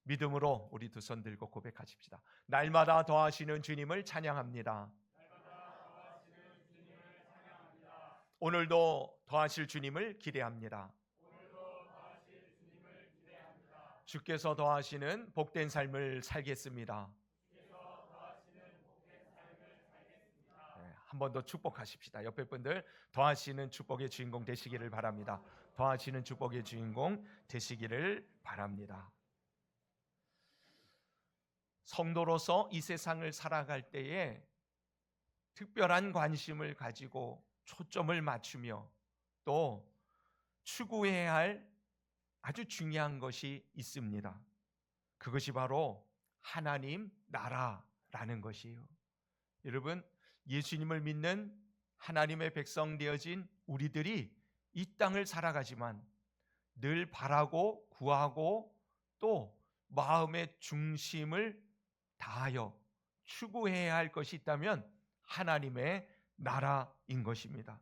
믿음으로 우리 두 손 들고 고백하십시다. 날마다 더하시는 주님을 찬양합니다. 오늘도 더하실 주님을 기대합니다. 주께서 더하시는 복된 삶을 살겠습니다. 한 번 더 축복하십시다. 옆에 분들 더하시는 축복의 주인공 되시기를 바랍니다. 더하시는 축복의 주인공 되시기를 바랍니다. 성도로서 이 세상을 살아갈 때에 특별한 관심을 가지고 초점을 맞추며 또 추구해야 할 아주 중요한 것이 있습니다. 그것이 바로 하나님 나라라는 것이에요. 여러분, 예수님을 믿는 하나님의 백성 되어진 우리들이 이 땅을 살아가지만 늘 바라고 구하고 또 마음의 중심을 다하여 추구해야 할 것이 있다면 하나님의 나라인 것입니다.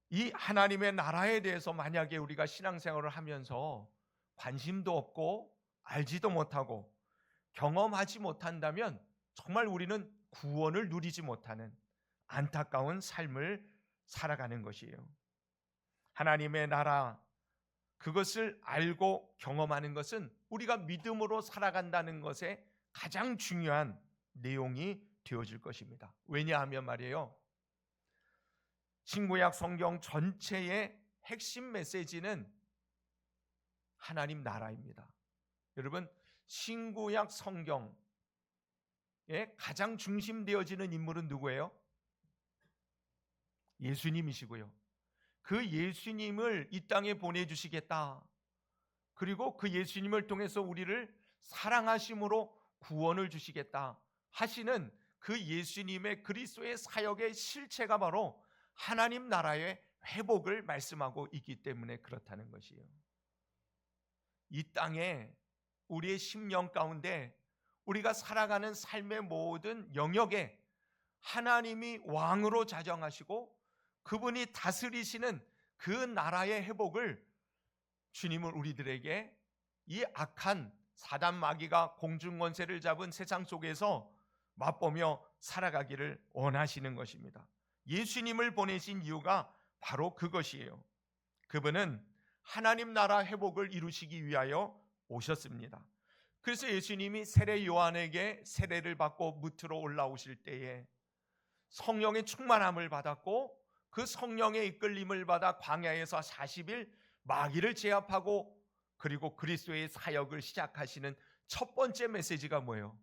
이 하나님의 나라에 대해서 만약에 우리가 신앙생활을 하면서 관심도 없고 알지도 못하고 경험하지 못한다면 정말 우리는 구원을 누리지 못하는 안타까운 삶을 살아가는 것이에요. 하나님의 나라, 그것을 알고 경험하는 것은 우리가 믿음으로 살아간다는 것에 가장 중요한 내용이 되어질 것입니다. 왜냐하면 말이에요, 신구약 성경 전체의 핵심 메시지는 하나님 나라입니다. 여러분, 신구약 성경의 가장 중심되어지는 인물은 누구예요? 예수님이시고요. 그 예수님을 이 땅에 보내주시겠다. 그리고 그 예수님을 통해서 우리를 사랑하심으로 구원을 주시겠다 하시는 그 예수님의 그리스도의 사역의 실체가 바로 하나님 나라의 회복을 말씀하고 있기 때문에 그렇다는 것이에요. 이 땅에 우리의 심령 가운데 우리가 살아가는 삶의 모든 영역에 하나님이 왕으로 자정하시고 그분이 다스리시는 그 나라의 회복을 주님은 우리들에게 이 악한 사단 마귀가 공중 권세를 잡은 세상 속에서 맛보며 살아가기를 원하시는 것입니다. 예수님을 보내신 이유가 바로 그것이에요. 그분은 하나님 나라 회복을 이루시기 위하여 오셨습니다. 그래서 예수님이 세례 요한에게 세례를 받고 무트로 올라오실 때에 성령의 충만함을 받았고 그 성령의 이끌림을 받아 광야에서 40일 마귀를 제압하고 그리고 그리스도의 사역을 시작하시는 첫 번째 메시지가 뭐예요?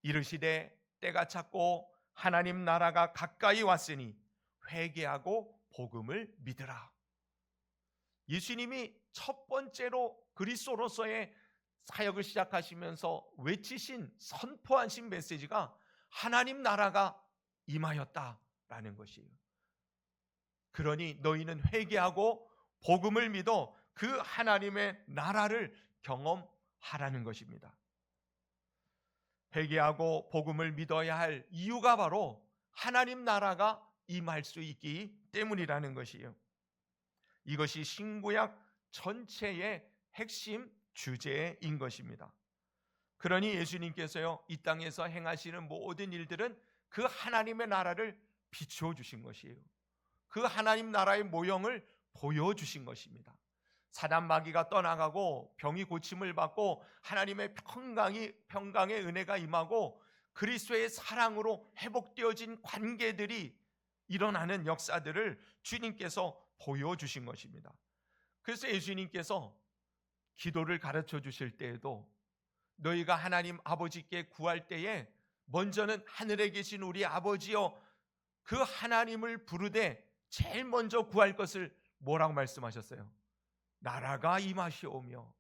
이르시되 때가 찼고 하나님 나라가 가까이 왔으니 회개하고 복음을 믿으라. 예수님이 첫 번째로 그리스도로서의 사역을 시작하시면서 외치신 선포하신 메시지가 하나님 나라가 임하였다라는 것이에요. 그러니 너희는 회개하고 복음을 믿어 그 하나님의 나라를 경험하라는 것입니다. 회개하고 복음을 믿어야 할 이유가 바로 하나님 나라가 임할 수 있기 때문이라는 것이에요. 이것이 신구약 전체의 핵심 주제인 것입니다. 그러니 예수님께서요, 이 땅에서 행하시는 모든 일들은 그 하나님의 나라를 비추어 주신 것이에요. 그 하나님 나라의 모형을 보여주신 것입니다. 사단 마귀가 떠나가고 병이 고침을 받고 하나님의 평강의 은혜가 임하고 그리스도의 사랑으로 회복되어진 관계들이 일어나는 역사들을 주님께서 보여주신 것입니다. 그래서 예수님께서 기도를 가르쳐 주실 때에도 너희가 하나님 아버지께 구할 때에 먼저는 하늘에 계신 우리 아버지여 그 하나님을 부르되 제일 먼저 구할 것을 뭐라고 말씀하셨어요? 나라가 임하시오며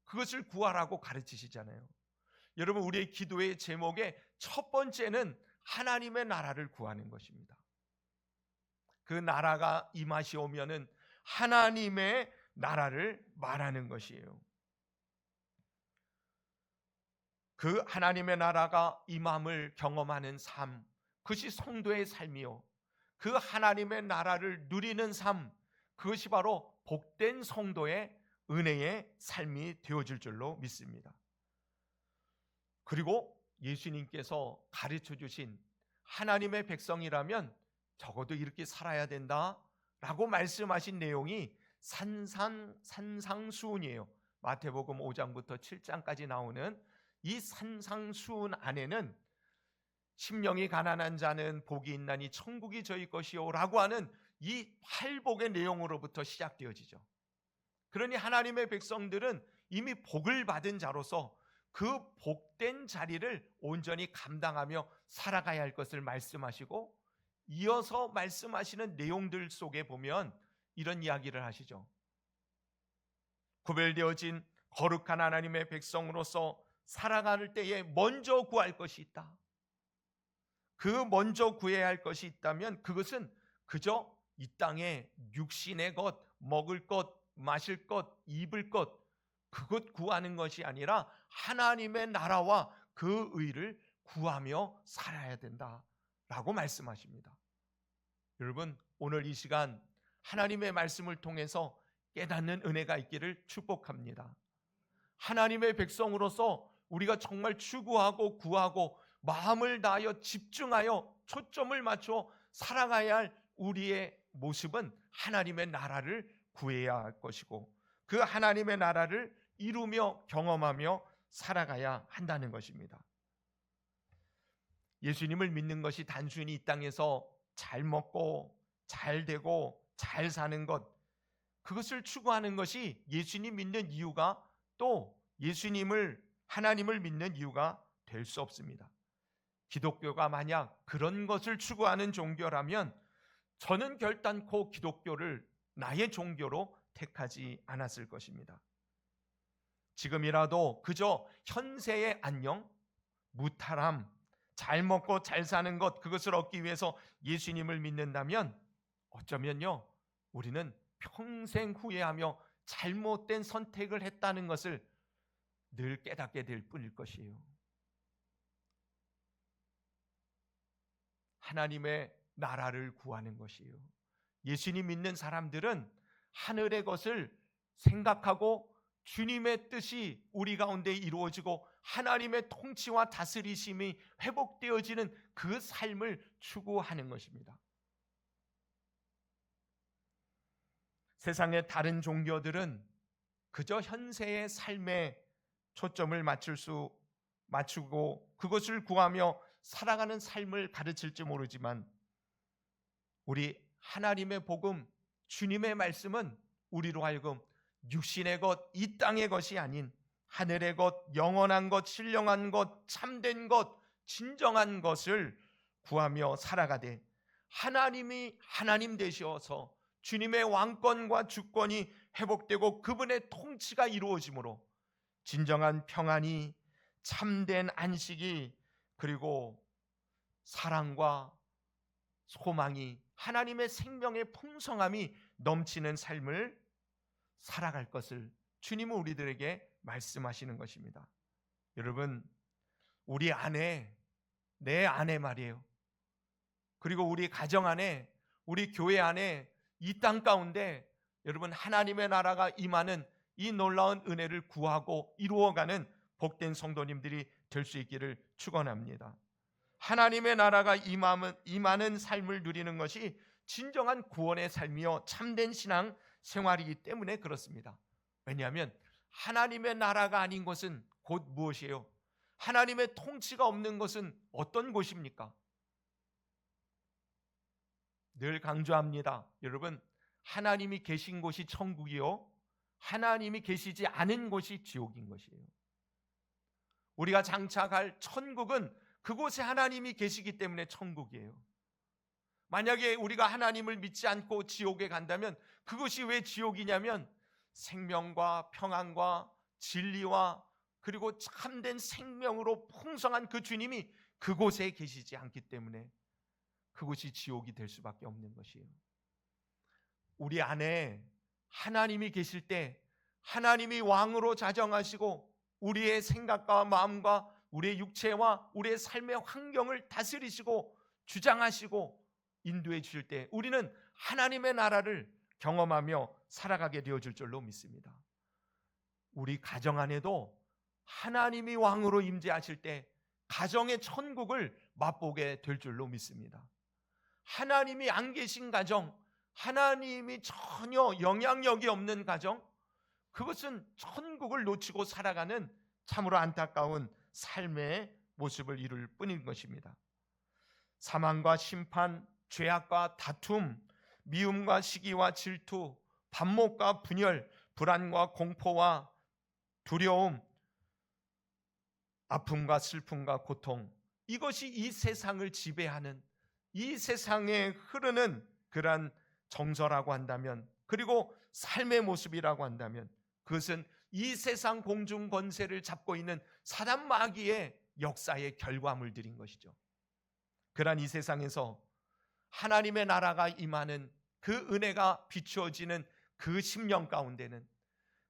그것을 구하라고 가르치시잖아요. 여러분, 우리의 기도의 제목의 첫 번째는 하나님의 나라를 구하는 것입니다. 그 나라가 임하시오면은 하나님의 나라를 말하는 것이에요. 그 하나님의 나라가 임함을 경험하는 삶, 그것이 성도의 삶이요, 그 하나님의 나라를 누리는 삶, 그것이 바로 복된 성도의 은혜의 삶이 되어질 줄로 믿습니다. 그리고 예수님께서 가르쳐 주신 하나님의 백성이라면 적어도 이렇게 살아야 된다라고 말씀하신 내용이 산상수훈이에요. 마태복음 5장부터 7장까지 나오는 이 산상수훈 안에는 심령이 가난한 자는 복이 있나니 천국이 저희 것이요 라고 하는 이 팔복의 내용으로부터 시작되어지죠. 그러니 하나님의 백성들은 이미 복을 받은 자로서 그 복된 자리를 온전히 감당하며 살아가야 할 것을 말씀하시고, 이어서 말씀하시는 내용들 속에 보면 이런 이야기를 하시죠. 구별되어진 거룩한 하나님의 백성으로서 살아갈 때에 먼저 구할 것이 있다. 그 먼저 구해야 할 것이 있다면 그것은 그저 이 땅에 육신의 것, 먹을 것, 마실 것, 입을 것, 그것 구하는 것이 아니라 하나님의 나라와 그 의를 구하며 살아야 된다라고 말씀하십니다. 여러분, 오늘 이 시간 하나님의 말씀을 통해서 깨닫는 은혜가 있기를 축복합니다. 하나님의 백성으로서 우리가 정말 추구하고 구하고 마음을 다하여 집중하여 초점을 맞춰 살아가야 할 우리의 모습은 하나님의 나라를 구해야 할 것이고, 그 하나님의 나라를 이루며 경험하며 살아가야 한다는 것입니다. 예수님을 믿는 것이 단순히 이 땅에서 잘 먹고 잘 되고 잘 사는 것, 그것을 추구하는 것이 예수님 믿는 이유가, 또 하나님을 믿는 이유가 될 수 없습니다. 기독교가 만약 그런 것을 추구하는 종교라면 저는 결단코 기독교를 나의 종교로 택하지 않았을 것입니다. 지금이라도 그저 현세의 안녕, 무탈함, 잘 먹고 잘 사는 것, 그것을 얻기 위해서 예수님을 믿는다면 어쩌면요, 우리는 평생 후회하며 잘못된 선택을 했다는 것을 늘 깨닫게 될 뿐일 것이에요. 하나님의 나라를 구하는 것이에요. 예수님 믿는 사람들은 하늘의 것을 생각하고 주님의 뜻이 우리 가운데 이루어지고 하나님의 통치와 다스리심이 회복되어지는 그 삶을 추구하는 것입니다. 세상의 다른 종교들은 그저 현세의 삶에 초점을 맞추고 그것을 구하며 살아가는 삶을 가르칠지 모르지만, 우리 하나님의 복음, 주님의 말씀은 우리로 하여금 육신의 것, 이 땅의 것이 아닌 하늘의 것, 영원한 것, 신령한 것, 참된 것, 진정한 것을 구하며 살아가되, 하나님이 하나님 되셔서 주님의 왕권과 주권이 회복되고 그분의 통치가 이루어지므로 진정한 평안이, 참된 안식이, 그리고 사랑과 소망이, 하나님의 생명의 풍성함이 넘치는 삶을 살아갈 것을 주님은 우리들에게 말씀하시는 것입니다. 여러분, 우리 안에, 내 안에 말이에요, 그리고 우리 가정 안에, 우리 교회 안에, 이 땅 가운데 여러분, 하나님의 나라가 임하는 이 놀라운 은혜를 구하고 이루어가는 복된 성도님들이 될 수 있기를 축원합니다. 하나님의 나라가 임하는 삶을 누리는 것이 진정한 구원의 삶이요 참된 신앙 생활이기 때문에 그렇습니다. 왜냐하면 하나님의 나라가 아닌 것은 곧 무엇이에요? 하나님의 통치가 없는 것은 어떤 곳입니까? 늘 강조합니다. 여러분, 하나님이 계신 곳이 천국이요, 하나님이 계시지 않은 곳이 지옥인 것이에요. 우리가 장차갈 천국은 그곳에 하나님이 계시기 때문에 천국이에요. 만약에 우리가 하나님을 믿지 않고 지옥에 간다면 그것이 왜 지옥이냐면 생명과 평안과 진리와 그리고 참된 생명으로 풍성한 그 주님이 그곳에 계시지 않기 때문에 그곳이 지옥이 될 수밖에 없는 것이에요. 우리 안에 하나님이 계실 때 하나님이 왕으로 자정하시고 우리의 생각과 마음과 우리의 육체와 우리의 삶의 환경을 다스리시고 주장하시고 인도해 주실 때 우리는 하나님의 나라를 경험하며 살아가게 되어질 줄로 믿습니다. 우리 가정 안에도 하나님이 왕으로 임재하실 때 가정의 천국을 맛보게 될 줄로 믿습니다. 하나님이 안 계신 가정, 하나님이 전혀 영향력이 없는 가정, 그것은 천국을 놓치고 살아가는 참으로 안타까운 삶의 모습을 이룰 뿐인 것입니다. 사망과 심판, 죄악과 다툼, 미움과 시기와 질투, 반목과 분열, 불안과 공포와 두려움, 아픔과 슬픔과 고통, 이것이 이 세상을 지배하는, 이 세상에 흐르는 그러한 정서라고 한다면, 그리고 삶의 모습이라고 한다면, 그것은 이 세상 공중 권세를 잡고 있는 사단 마귀의 역사의 결과물들인 것이죠. 그러한 이 세상에서 하나님의 나라가 임하는 그 은혜가 비추어지는 그 심령 가운데는,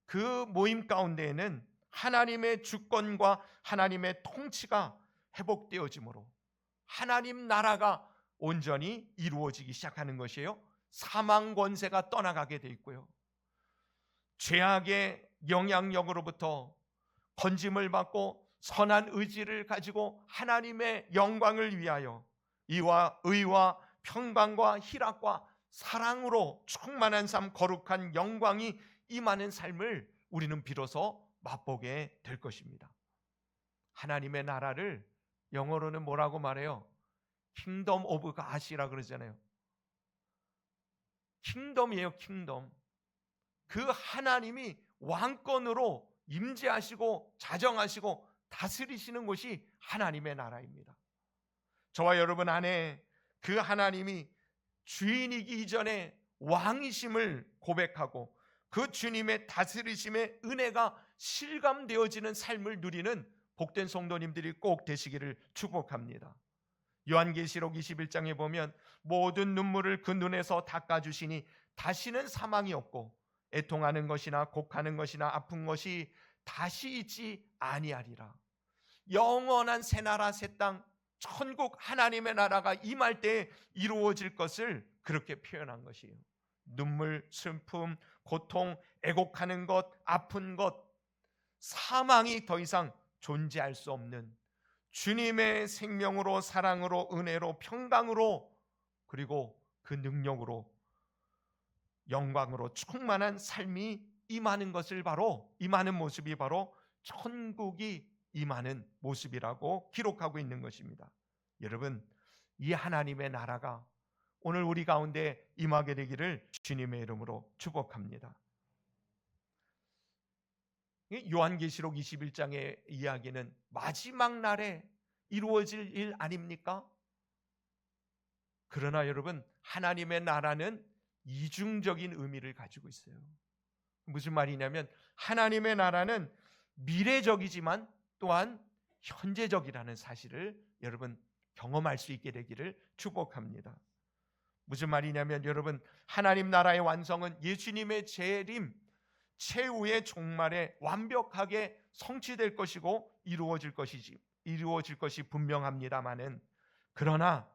그 모임 가운데에는 하나님의 주권과 하나님의 통치가 회복되어지므로 하나님 나라가 온전히 이루어지기 시작하는 것이에요. 사망 권세가 떠나가게 돼 있고요, 죄악의 영향력으로부터 건짐을 받고 선한 의지를 가지고 하나님의 영광을 위하여 이와 의와 평강과 희락과 사랑으로 충만한 삶, 거룩한 영광이 임하는 삶을 우리는 비로소 맛보게 될 것입니다. 하나님의 나라를 영어로는 뭐라고 말해요? 킹덤 오브 갓이라 그러잖아요. 킹덤이에요, 킹덤. 그 하나님이 왕권으로 임재하시고 자정하시고 다스리시는 곳이 하나님의 나라입니다. 저와 여러분 안에 그 하나님이 주인이기 이전에 왕이심을 고백하고 그 주님의 다스리심의 은혜가 실감되어지는 삶을 누리는 복된 성도님들이 꼭 되시기를 축복합니다. 요한계시록 21장에 보면 모든 눈물을 그 눈에서 닦아주시니 다시는 사망이 없고 애통하는 것이나 곡하는 것이나 아픈 것이 다시 있지 아니하리라. 영원한 새나라 새땅 천국 하나님의 나라가 임할 때 이루어질 것을 그렇게 표현한 것이에요. 눈물, 슬픔, 고통, 애곡하는 것, 아픈 것, 사망이 더 이상 존재할 수 없는 주님의 생명으로, 사랑으로, 은혜로, 평강으로, 그리고 그 능력으로, 영광으로 충만한 삶이 임하는 것을 바로, 임하는 모습이 바로 천국이 임하는 모습이라고 기록하고 있는 것입니다. 여러분, 이 하나님의 나라가 오늘 우리 가운데 임하게 되기를 주님의 이름으로 축복합니다. 요한계시록 21장의 이야기는 마지막 날에 이루어질 일 아닙니까? 그러나 여러분, 하나님의 나라는 이중적인 의미를 가지고 있어요. 무슨 말이냐면 하나님의 나라는 미래적이지만 또한 현재적이라는 사실을 여러분 경험할 수 있게 되기를 축복합니다. 무슨 말이냐면 여러분, 하나님 나라의 완성은 예수님의 재림 최후의 종말에 완벽하게 성취될 것이고 이루어질 것이 분명합니다마는, 그러나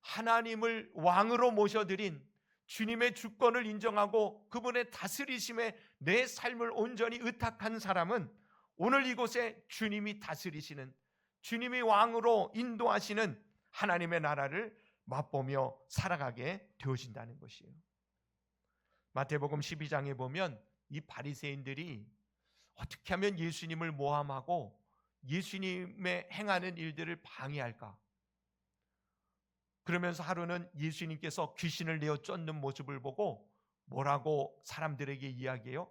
하나님을 왕으로 모셔드린 주님의 주권을 인정하고 그분의 다스리심에 내 삶을 온전히 의탁한 사람은 오늘 이곳에 주님이 다스리시는, 주님이 왕으로 인도하시는 하나님의 나라를 맛보며 살아가게 되어진다는 것이에요. 마태복음 12장에 보면 이 바리새인들이 어떻게 하면 예수님을 모함하고 예수님의 행하는 일들을 방해할까? 그러면서 하루는 예수님께서 귀신을 내어 쫓는 모습을 보고 뭐라고 사람들에게 이야기해요?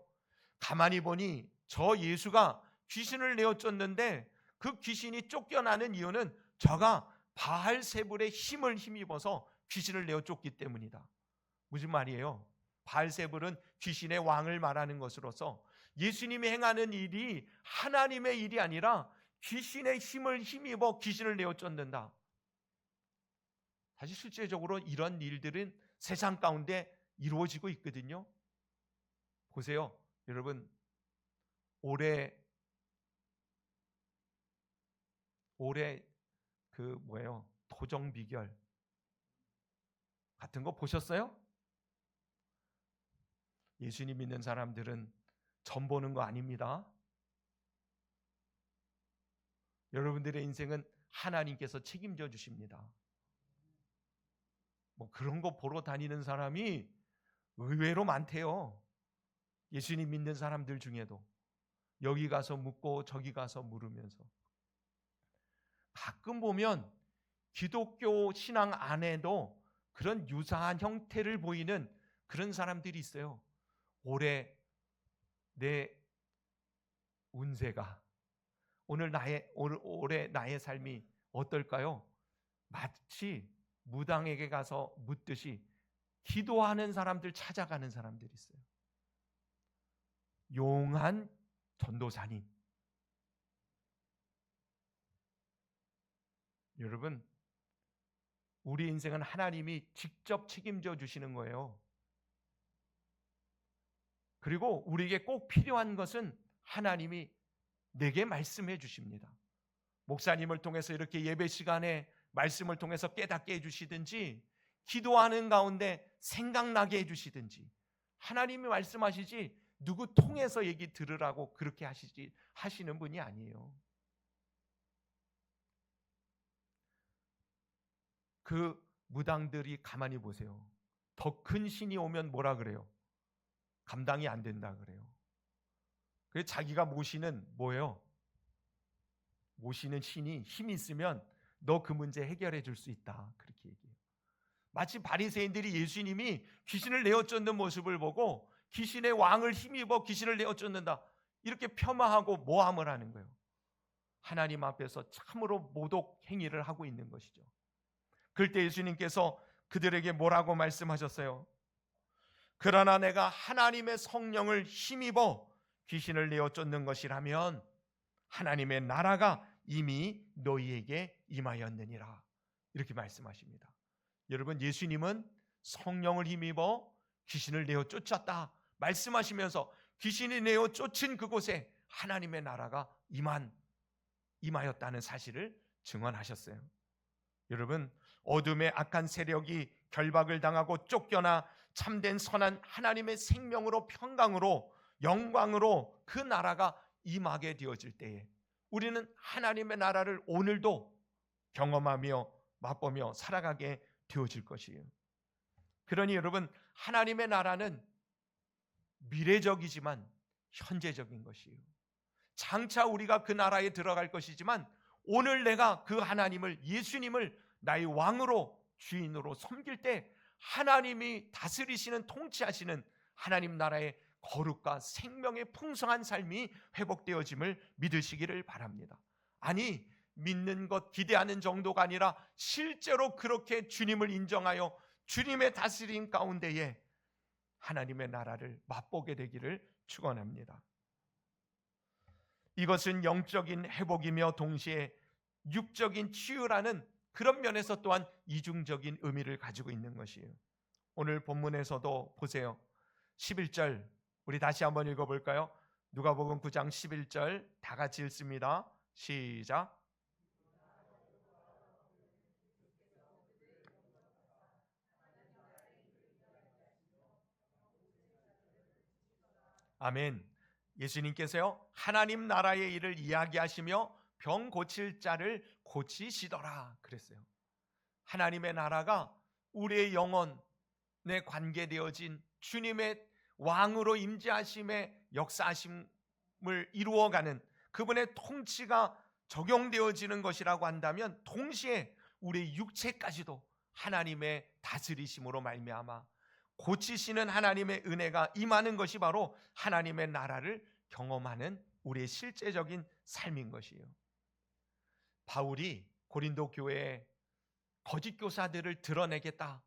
가만히 보니 저 예수가 귀신을 내어 쫓는데 그 귀신이 쫓겨나는 이유는 저가 바알세불의 힘을 힘입어서 귀신을 내어 쫓기 때문이다. 무슨 말이에요? 바알세불은 귀신의 왕을 말하는 것으로서 예수님이 행하는 일이 하나님의 일이 아니라 귀신의 힘을 힘입어 귀신을 내어 쫓는다. 사실 실제적으로 이런 일들은 세상 가운데 이루어지고 있거든요. 보세요, 여러분, 올해 토정 비결 같은 거 보셨어요? 예수님 믿는 사람들은 점 보는 거 아닙니다. 여러분들의 인생은 하나님께서 책임져 주십니다. 뭐 그런 거 보러 다니는 사람이 의외로 많대요. 예수님 믿는 사람들 중에도 여기 가서 묻고 저기 가서 물으면서, 가끔 보면 기독교 신앙 안에도 그런 유사한 형태를 보이는 그런 사람들이 있어요. 올해 내 운세가, 올해 나의 삶이 어떨까요? 마치 무당에게 가서 묻듯이 기도하는 사람들 찾아가는 사람들이 있어요. 용한 전도사님. 여러분, 우리 인생은 하나님이 직접 책임져 주시는 거예요. 그리고 우리에게 꼭 필요한 것은 하나님이 내게 말씀해 주십니다. 목사님을 통해서 이렇게 예배 시간에 말씀을 통해서 깨닫게 해주시든지, 기도하는 가운데 생각나게 해주시든지, 하나님이 말씀하시지 누구 통해서 얘기 들으라고 그렇게 하시는 분이 아니에요. 그 무당들이 가만히 보세요. 더 큰 신이 오면 뭐라 그래요? 감당이 안 된다 그래요. 그래서 자기가 모시는 뭐예요? 모시는 신이 힘이 있으면 너 그 문제 해결해 줄 수 있다, 그렇게 얘기해요. 마치 바리새인들이 예수님이 귀신을 내어 쫓는 모습을 보고 귀신의 왕을 힘입어 귀신을 내어 쫓는다, 이렇게 폄하하고 모함을 하는 거예요. 하나님 앞에서 참으로 모독 행위를 하고 있는 것이죠. 그럴 때 예수님께서 그들에게 뭐라고 말씀하셨어요? 그러나 내가 하나님의 성령을 힘입어 귀신을 내어 쫓는 것이라면 하나님의 나라가 이미 너희에게 임하였느니라, 이렇게 말씀하십니다. 여러분, 예수님은 성령을 힘입어 귀신을 내어 쫓았다 말씀하시면서 귀신이 내어 쫓은 그곳에 하나님의 나라가 임하였다는 사실을 증언하셨어요. 여러분, 어둠의 악한 세력이 결박을 당하고 쫓겨나 참된 선한 하나님의 생명으로, 평강으로, 영광으로 그 나라가 임하게 되어질 때에 우리는 하나님의 나라를 오늘도 경험하며 맛보며 살아가게 되어질 것이에요. 그러니 여러분, 하나님의 나라는 미래적이지만 현재적인 것이에요. 장차 우리가 그 나라에 들어갈 것이지만 오늘 내가 그 하나님을, 예수님을 나의 왕으로, 주인으로 섬길 때 하나님이 다스리시는, 통치하시는 하나님 나라의 거룩과 생명의 풍성한 삶이 회복되어짐을 믿으시기를 바랍니다. 아니, 믿는 것, 기대하는 정도가 아니라 실제로 그렇게 주님을 인정하여 주님의 다스림 가운데에 하나님의 나라를 맛보게 되기를 축원합니다. 이것은 영적인 회복이며 동시에 육적인 치유라는 그런 면에서 또한 이중적인 의미를 가지고 있는 것이에요. 오늘 본문에서도 보세요. 11절 우리 다시 한번 읽어볼까요? 누가복음 9장 11절 다 같이 읽습니다. 시작. 아멘. 예수님께서요, 하나님 나라의 일을 이야기하시며 병 고칠 자를 고치시더라 그랬어요. 하나님의 나라가 우리의 영혼에 관계되어진 주님의 왕으로 임재하심의 역사하심을 이루어가는 그분의 통치가 적용되어지는 것이라고 한다면 동시에 우리의 육체까지도 하나님의 다스리심으로 말미암아 고치시는 하나님의 은혜가 임하는 것이 바로 하나님의 나라를 경험하는 우리의 실제적인 삶인 것이에요. 바울이 고린도 교회에 거짓 교사들을 드러내겠다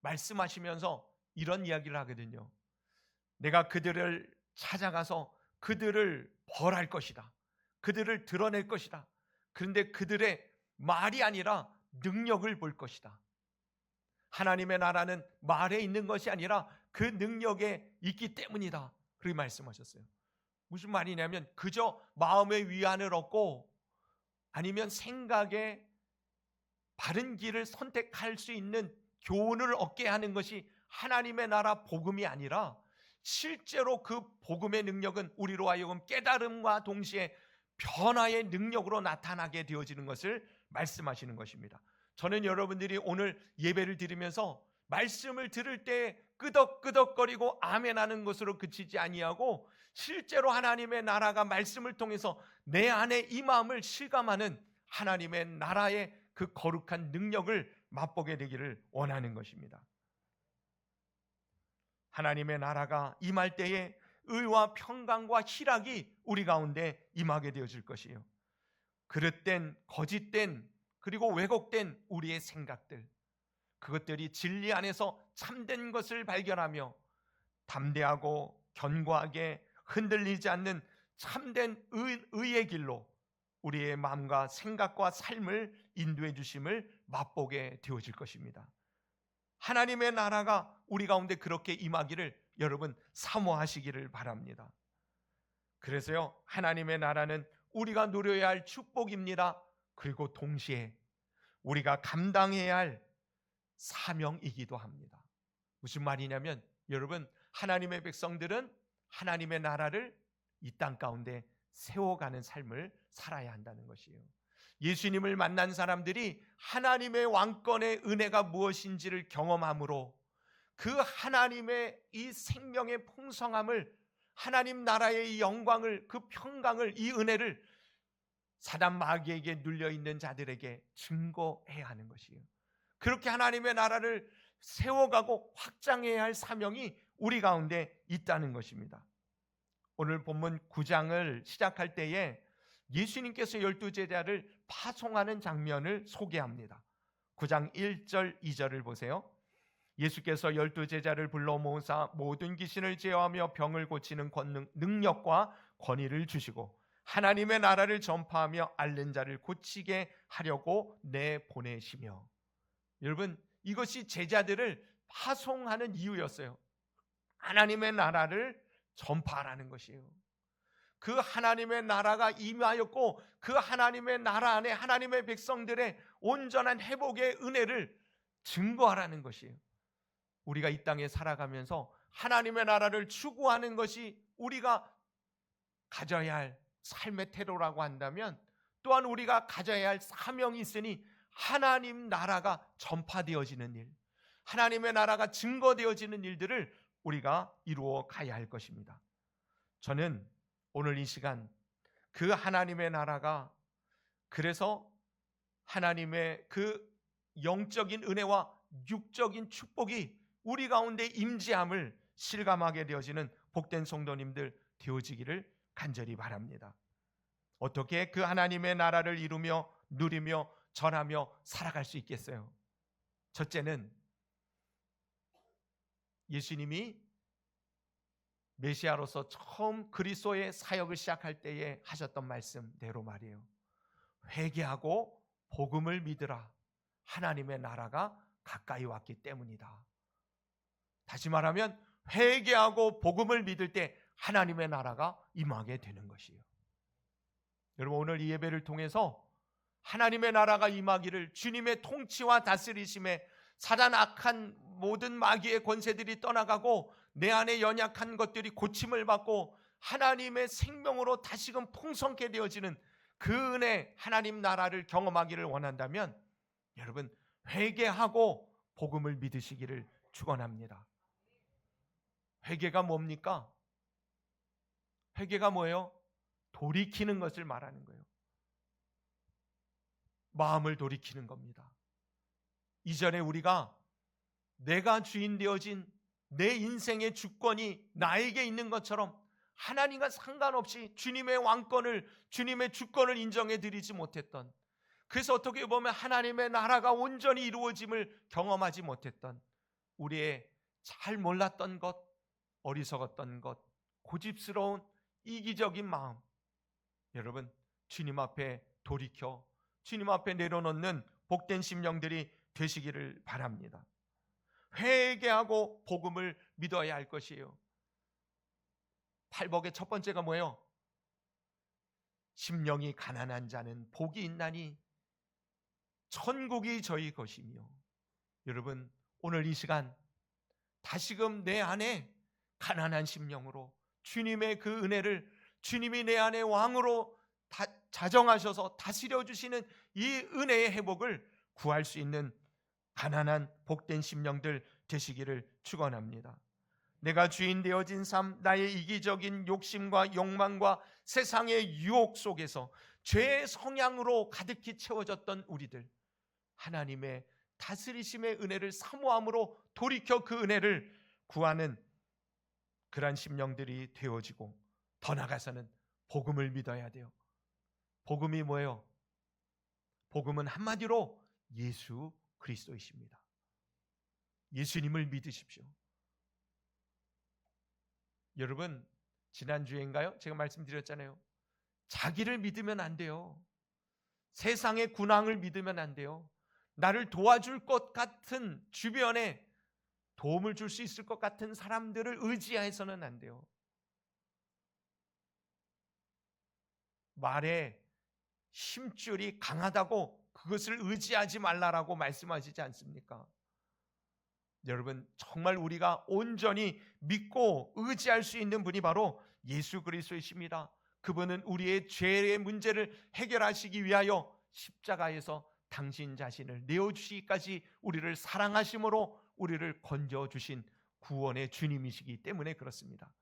말씀하시면서 이런 이야기를 하거든요. 내가 그들을 찾아가서 그들을 벌할 것이다. 그들을 드러낼 것이다. 그런데 그들의 말이 아니라 능력을 볼 것이다. 하나님의 나라는 말에 있는 것이 아니라 그 능력에 있기 때문이다, 그렇게 말씀하셨어요. 무슨 말이냐면 그저 마음의 위안을 얻고 아니면 생각에 바른 길을 선택할 수 있는 교훈을 얻게 하는 것이 하나님의 나라 복음이 아니라 실제로 그 복음의 능력은 우리로 하여금 깨달음과 동시에 변화의 능력으로 나타나게 되어지는 것을 말씀하시는 것입니다. 저는 여러분들이 오늘 예배를 드리면서 말씀을 들을 때 끄덕끄덕거리고 아멘하는 것으로 그치지 아니하고 실제로 하나님의 나라가 말씀을 통해서 내 안에 임함을 실감하는 하나님의 나라의 그 거룩한 능력을 맛보게 되기를 원하는 것입니다. 하나님의 나라가 임할 때에 의와 평강과 희락이 우리 가운데 임하게 되어질 것이에요. 그릇된, 거짓된, 그리고 왜곡된 우리의 생각들, 그것들이 진리 안에서 참된 것을 발견하며 담대하고 견고하게 흔들리지 않는 참된 의의 길로 우리의 마음과 생각과 삶을 인도해 주심을 맛보게 되어질 것입니다. 하나님의 나라가 우리 가운데 그렇게 임하기를 여러분 사모하시기를 바랍니다. 그래서요, 하나님의 나라는 우리가 누려야 할 축복입니다. 그리고 동시에 우리가 감당해야 할 사명이기도 합니다. 무슨 말이냐면 여러분, 하나님의 백성들은 하나님의 나라를 이 땅 가운데 세워가는 삶을 살아야 한다는 것이에요. 예수님을 만난 사람들이 하나님의 왕권의 은혜가 무엇인지를 경험함으로 그 하나님의 이 생명의 풍성함을, 하나님 나라의 이 영광을, 그 평강을, 이 은혜를 사단 마귀에게 눌려있는 자들에게 증거해야 하는 것이에요. 그렇게 하나님의 나라를 세워가고 확장해야 할 사명이 우리 가운데 있다는 것입니다. 오늘 본문 9장을 시작할 때에 예수님께서 12제자를 파송하는 장면을 소개합니다. 9장 1절 2절을 보세요. 예수께서 12제자를 불러 모으사 모든 귀신을 제어하며 병을 고치는 능력과 권위를 주시고 하나님의 나라를 전파하며 앓는 자를 고치게 하려고 내보내시며. 여러분, 이것이 제자들을 파송하는 이유였어요. 하나님의 나라를 전파하라는 것이에요. 그 하나님의 나라가 임하였고 그 하나님의 나라 안에 하나님의 백성들의 온전한 회복의 은혜를 증거하라는 것이에요. 우리가 이 땅에 살아가면서 하나님의 나라를 추구하는 것이 우리가 가져야 할 삶의 태도라고 한다면, 또한 우리가 가져야 할 사명이 있으니 하나님 나라가 전파되어지는 일, 하나님의 나라가 증거되어지는 일들을 우리가 이루어 가야 할 것입니다. 저는 오늘 이 시간 그 하나님의 나라가, 그래서 하나님의 그 영적인 은혜와 육적인 축복이 우리 가운데 임재함을 실감하게 되어지는 복된 성도님들 되어지기를 간절히 바랍니다. 어떻게 그 하나님의 나라를 이루며 누리며 전하며 살아갈 수 있겠어요? 첫째는 예수님이 메시아로서 처음 그리스도의 사역을 시작할 때에 하셨던 말씀대로 말이에요. 회개하고 복음을 믿으라. 하나님의 나라가 가까이 왔기 때문이다. 다시 말하면 회개하고 복음을 믿을 때 하나님의 나라가 임하게 되는 것이에요. 여러분, 오늘 이 예배를 통해서 하나님의 나라가 임하기를, 주님의 통치와 다스리심에 사단 악한 모든 마귀의 권세들이 떠나가고 내 안에 연약한 것들이 고침을 받고 하나님의 생명으로 다시금 풍성케 되어지는 그 은혜, 하나님 나라를 경험하기를 원한다면 여러분, 회개하고 복음을 믿으시기를 축원합니다. 회개가 뭡니까? 회개가 뭐예요? 돌이키는 것을 말하는 거예요. 마음을 돌이키는 겁니다. 이전에 우리가 내가 주인 되어진 내 인생의 주권이 나에게 있는 것처럼 하나님과 상관없이 주님의 왕권을, 주님의 주권을 인정해 드리지 못했던, 그래서 어떻게 보면 하나님의 나라가 온전히 이루어짐을 경험하지 못했던 우리의 잘 몰랐던 것, 어리석었던 것, 고집스러운 이기적인 마음, 여러분, 주님 앞에 돌이켜 주님 앞에 내려놓는 복된 심령들이 되시기를 바랍니다. 회개하고 복음을 믿어야 할 것이에요. 팔복의 첫 번째가 뭐예요? 심령이 가난한 자는 복이 있나니 천국이 저희 것이며. 여러분, 오늘 이 시간 다시금 내 안에 가난한 심령으로 주님의 그 은혜를, 주님이 내 안에 왕으로 자정하셔서 다스려 주시는 이 은혜의 회복을 구할 수 있는 가난한 복된 심령들 되시기를 축원합니다. 내가 주인 되어진 삶, 나의 이기적인 욕심과 욕망과 세상의 유혹 속에서 죄의 성향으로 가득히 채워졌던 우리들, 하나님의 다스리심의 은혜를 사모함으로 돌이켜 그 은혜를 구하는 그러한 심령들이 되어지고, 더 나아가서는 복음을 믿어야 돼요. 복음이 뭐예요? 복음은 한마디로 예수 그리스도이십니다. 예수님을 믿으십시오. 여러분, 지난주인가요? 제가 말씀드렸잖아요. 자기를 믿으면 안 돼요. 세상의 군왕을 믿으면 안 돼요. 나를 도와줄 것 같은, 주변에 도움을 줄 수 있을 것 같은 사람들을 의지해서는 안 돼요. 말에 힘줄이 강하다고 그것을 의지하지 말라라고 말씀하시지 않습니까? 여러분, 정말 우리가 온전히 믿고 의지할 수 있는 분이 바로 예수 그리스도이십니다. 그분은 우리의 죄의 문제를 해결하시기 위하여 십자가에서 당신 자신을 내어주시기까지 우리를 사랑하심으로 우리를 건져주신 구원의 주님이시기 때문에 그렇습니다.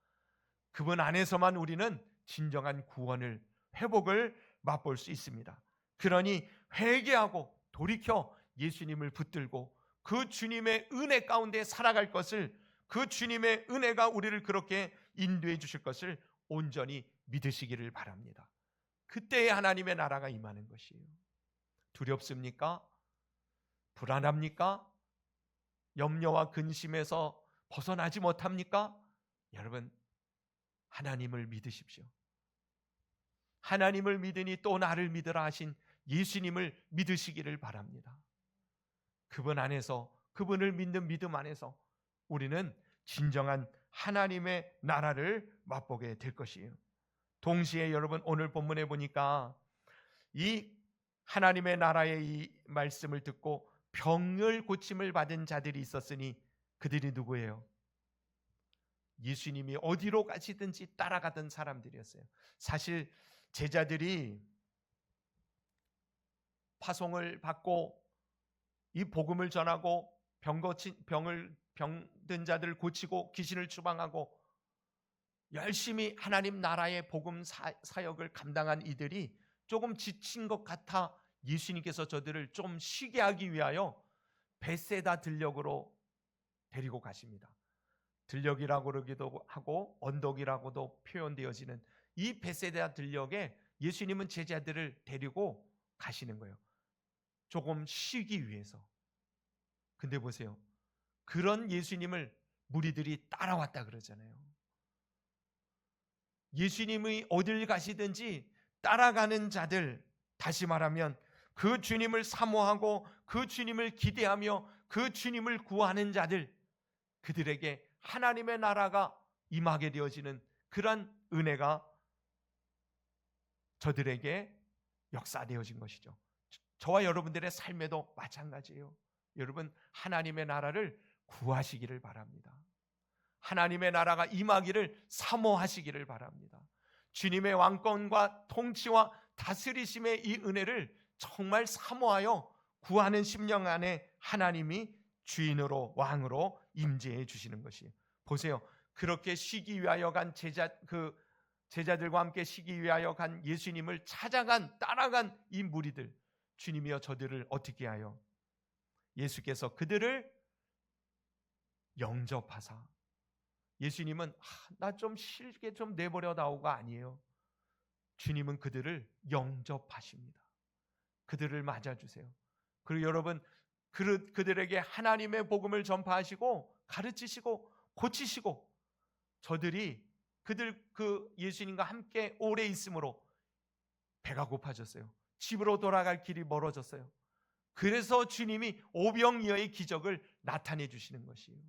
그분 안에서만 우리는 진정한 구원을, 회복을 맛볼 수 있습니다. 그러니 회개하고 돌이켜 예수님을 붙들고 그 주님의 은혜 가운데 살아갈 것을, 그 주님의 은혜가 우리를 그렇게 인도해 주실 것을 온전히 믿으시기를 바랍니다. 그때에 하나님의 나라가 임하는 것이에요. 두렵습니까? 불안합니까? 염려와 근심에서 벗어나지 못합니까? 여러분, 하나님을 믿으십시오. 하나님을 믿으니 또 나를 믿으라 하신 예수님을 믿으시기를 바랍니다. 그분 안에서, 그분을 믿는 믿음 안에서 우리는 진정한 하나님의 나라를 맛보게 될 것이에요. 동시에 여러분, 오늘 본문에 보니까 이 하나님의 나라의 이 말씀을 듣고 병을 고침을 받은 자들이 있었으니 그들이 누구예요? 예수님이 어디로 가시든지 따라가던 사람들이었어요. 사실 제자들이 파송을 받고 이 복음을 전하고 병든 자들을 고치고 귀신을 추방하고 열심히 하나님 나라의 복음 사역을 감당한 이들이 조금 지친 것 같아 예수님께서 저들을 좀 쉬게 하기 위하여 벳세다 들녘으로 데리고 가십니다. 들녘이라고 그러기도 하고 언덕이라고도 표현되어지는 이 벳세다 들녘에 예수님은 제자들을 데리고 가시는 거예요. 조금 쉬기 위해서. 근데 보세요, 그런 예수님을 무리들이 따라왔다 그러잖아요. 예수님이 어딜 가시든지 따라가는 자들, 다시 말하면 그 주님을 사모하고 그 주님을 기대하며 그 주님을 구하는 자들, 그들에게 하나님의 나라가 임하게 되어지는 그런 은혜가 저들에게 역사되어진 것이죠. 저와 여러분들의 삶에도 마찬가지예요. 여러분, 하나님의 나라를 구하시기를 바랍니다. 하나님의 나라가 임하기를 사모하시기를 바랍니다. 주님의 왕권과 통치와 다스리심의 이 은혜를 정말 사모하여 구하는 심령 안에 하나님이 주인으로, 왕으로 임재해 주시는 것이에요. 보세요, 그렇게 쉬기 위하여 간 제자들과 함께 쉬기 위하여 간 예수님을 따라간 이 무리들, 주님이여 저들을 어떻게 하여? 예수께서 그들을 영접하사, 예수님은 나 좀 쉬게 좀 내버려 다오가 아니에요. 주님은 그들을 영접하십니다. 그들을 맞아주세요. 그리고 여러분, 그들에게 하나님의 복음을 전파하시고 가르치시고 고치시고, 저들이 그 예수님과 함께 오래 있음으로 배가 고파졌어요. 집으로 돌아갈 길이 멀어졌어요. 그래서 주님이 오병이어의 기적을 나타내 주시는 것이에요.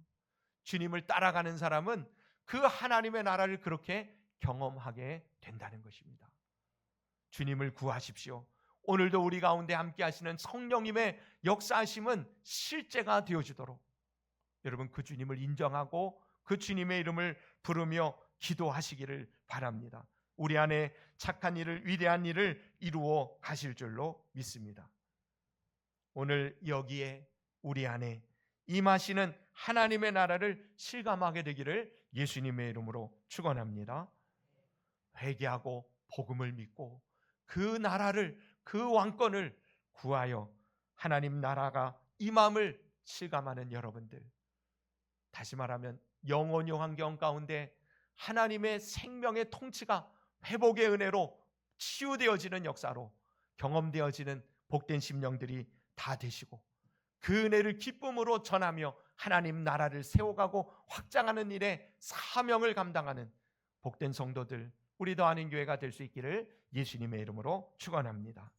주님을 따라가는 사람은 그 하나님의 나라를 그렇게 경험하게 된다는 것입니다. 주님을 구하십시오. 오늘도 우리 가운데 함께 하시는 성령님의 역사하심은 실제가 되어주도록 여러분, 그 주님을 인정하고 그 주님의 이름을 부르며 기도하시기를 바랍니다. 우리 안에 착한 일을, 위대한 일을 이루어 가실 줄로 믿습니다. 오늘 여기에 우리 안에 임하시는 하나님의 나라를 실감하게 되기를 예수님의 이름으로 축원합니다. 회개하고 복음을 믿고 그 나라를, 그 왕권을 구하여 하나님 나라가 임함을 실감하는 여러분들, 다시 말하면 영혼의 환경 가운데 하나님의 생명의 통치가 회복의 은혜로 치유되어지는 역사로 경험되어지는 복된 심령들이 다 되시고, 그 은혜를 기쁨으로 전하며 하나님 나라를 세워가고 확장하는 일에 사명을 감당하는 복된 성도들, 우리 더하는 교회가 될 수 있기를 예수님의 이름으로 축원합니다.